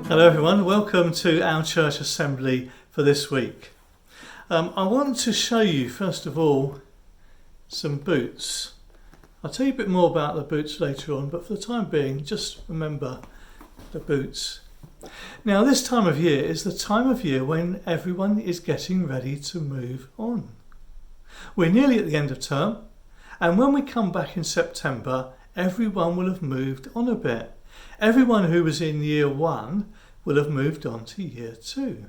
Hello everyone, welcome to our church assembly for this week. I want to show you first of all some boots. I'll tell you a bit more about the boots later on, but for the time being just remember the boots. Now this time of year is the time of year when everyone is getting ready to move on. We're nearly at the end of term, and when we come back in September everyone will have moved on a bit. Everyone who was in year 1 will have moved on to year 2.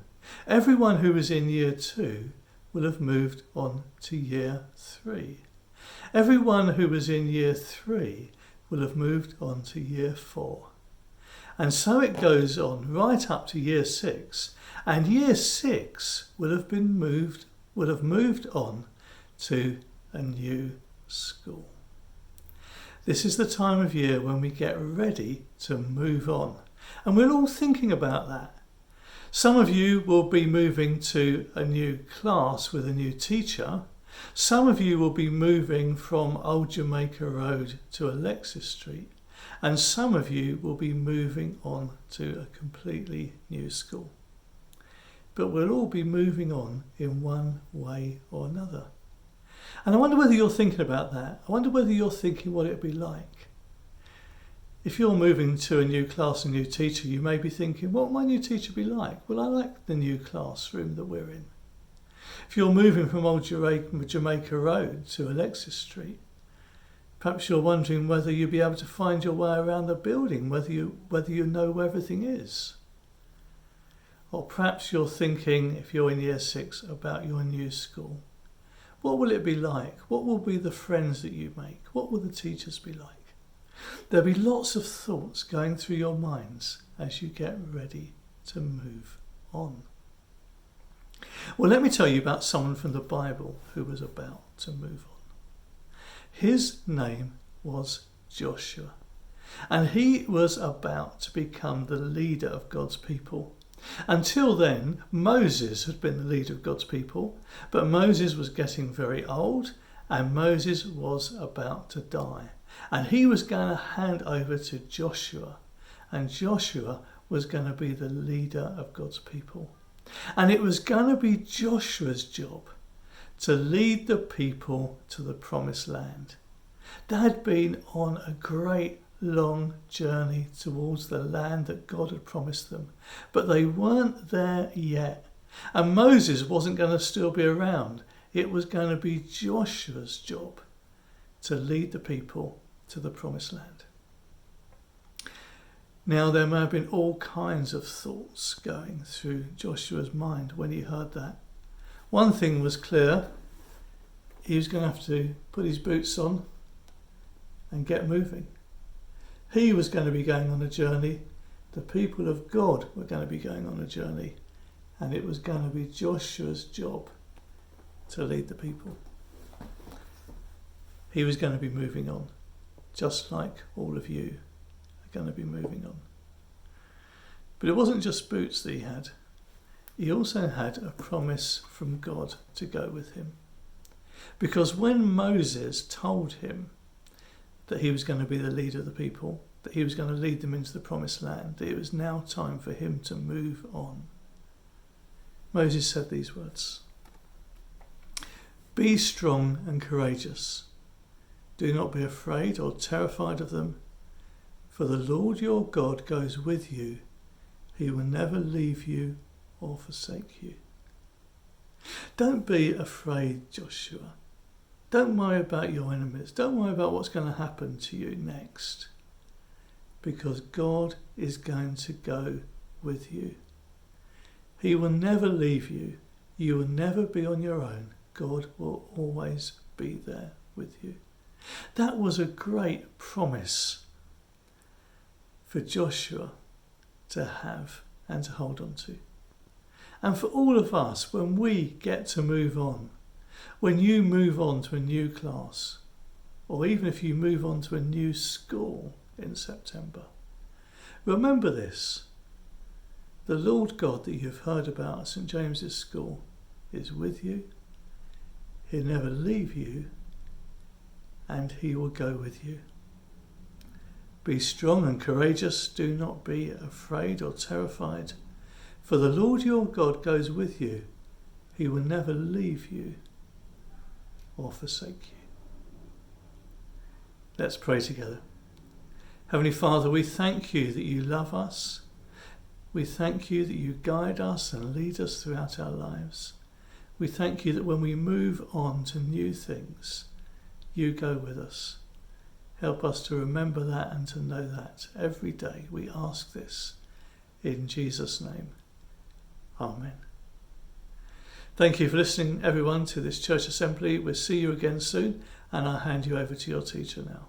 Everyone who was in year 2 will have moved on to year 3. Everyone who was in year 3 will have moved on to year 4. And so it goes on right up to year 6, and year 6 will have moved on to a new school. This is the time of year when we get ready to move on. And we're all thinking about that. Some of you will be moving to a new class with a new teacher. Some of you will be moving from Old Jamaica Road to Alexis Street. And some of you will be moving on to a completely new school. But we'll all be moving on in one way or another. And I wonder whether you're thinking about that. I wonder whether you're thinking what it would be like. If you're moving to a new class, a new teacher, you may be thinking, what will my new teacher be like? Well, I like the new classroom that we're in. If you're moving from Old Jamaica Road to Alexis Street, perhaps you're wondering whether you'll be able to find your way around the building, whether you know where everything is. Or perhaps you're thinking, if you're in year 6, about your new school. What will it be like? What will be the friends that you make? What will the teachers be like? There'll be lots of thoughts going through your minds as you get ready to move on. Well, let me tell you about someone from the Bible who was about to move on. His name was Joshua, and he was about to become the leader of God's people. Until then, Moses had been the leader of God's people, but Moses was getting very old and Moses was about to die. And he was going to hand over to Joshua, and Joshua was going to be the leader of God's people. And it was going to be Joshua's job to lead the people to the promised land. They had been on a great long journey towards the land that God had promised them, but they weren't there yet. And Moses wasn't going to still be around. It was going to be Joshua's job to lead the people to the promised land. Now there may have been all kinds of thoughts going through Joshua's mind when he heard that. One thing was clear: he was going to have to put his boots on and get moving. He was going to be going on a journey. The people of God were going to be going on a journey. And it was going to be Joshua's job to lead the people. He was going to be moving on, just like all of you are going to be moving on. But it wasn't just boots that he had. He also had a promise from God to go with him. Because when Moses told him that he was going to be the leader of the people, that he was going to lead them into the promised land, that it was now time for him to move on. Moses said these words: "Be strong and courageous. Do not be afraid or terrified of them, for the Lord your God goes with you. He will never leave you or forsake you." Don't be afraid, Joshua. Don't worry about your enemies. Don't worry about what's going to happen to you next. Because God is going to go with you. He will never leave you. You will never be on your own. God will always be there with you. That was a great promise for Joshua to have and to hold on to. And for all of us, when we get to move on, when you move on to a new class, or even if you move on to a new school in September, remember this: the Lord God that you've heard about at St James's School is with you. He'll never leave you, and he will go with you. Be strong and courageous. Do not be afraid or terrified. For the Lord your God goes with you. He will never leave you or forsake you. Let's pray together. Heavenly Father, we thank you that you love us. We thank you that you guide us and lead us throughout our lives. We thank you that when we move on to new things, you go with us. Help us to remember that and to know that every day. We ask this in Jesus' name. Amen. Thank you for listening, everyone, to this church assembly. We'll see you again soon, and I'll hand you over to your teacher now.